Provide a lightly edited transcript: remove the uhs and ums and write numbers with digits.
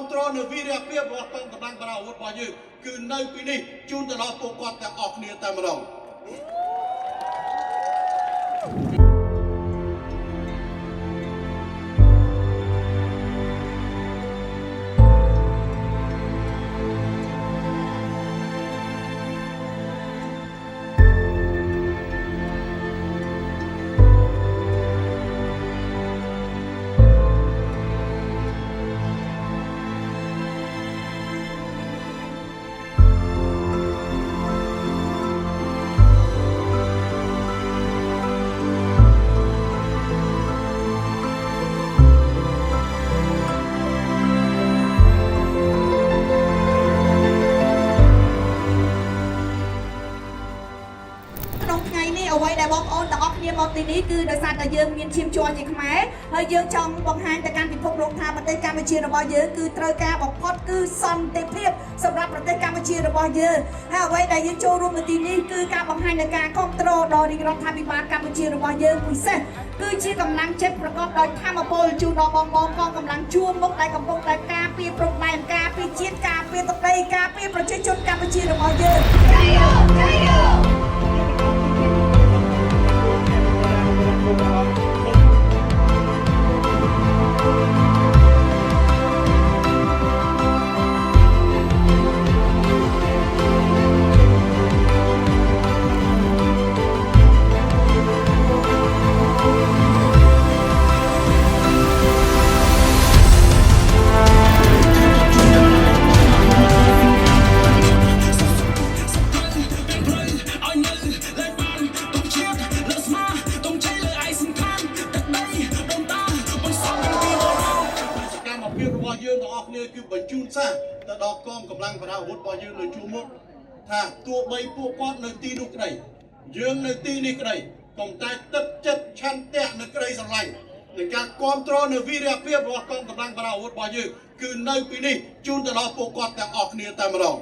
គ្រប់គ្រងនៅវីរភាពរបស់កងកម្លាំងបរាវុធរបស់យើងគឺនៅពីនេះជូនទៅដល់ពួកគាត់ទាំងអស់គ្នាតែម្ដង អ្វីដែលបងប្អូនទាំងអស់គ្នាមកទីនេះគឺដោយសារតែយើងមានឈាមជ័រជាខ្មែរហើយយើងចង់បង្ហាញទៅកាន់ពិភពលោកថាប្រទេសកម្ពុជារបស់យើងគឺត្រូវការបំផុតគឺសន្តិភាពសម្រាប់ប្រទេសកម្ពុជារបស់យើងហើយអ្វីដែលយើងចូលរួមនៅទីនេះគឺការបង្ហាញនៃការគ្រប់គ្រងដល់រាជរដ្ឋាភិបាលកម្ពុជារបស់យើងពិសេសគឺជាកម្លាំងចិត្តប្រកបដោយធម៌ពលជូនដល់បងកងកម្លាំងជួរមុខដែលកំពុងតែការពារព្រំដែនការពារជាតិការពារទឹកដីការពារប្រជាជនកម្ពុជារបស់យើង របស់យើងទាំងអស់គ្នាគឺបញ្ជូនសារទៅដល់កងកម្លាំងបរាវុធរបស់យើងនៅជួរមុខថាទោះបីពួកគាត់នៅទីនោះក្តីយើងនៅទីនេះក្តីកុំតែទឹកចិត្តឆន្ទៈនៅក្តីស្រឡាញ់នៃការគ្រប់គ្រងនៅវីរភាពរបស់កងកម្លាំងបរាវុធរបស់យើងគឺនៅពីនេះជូនទៅដល់ពួកគាត់ទាំងអស់គ្នាតែម្ដង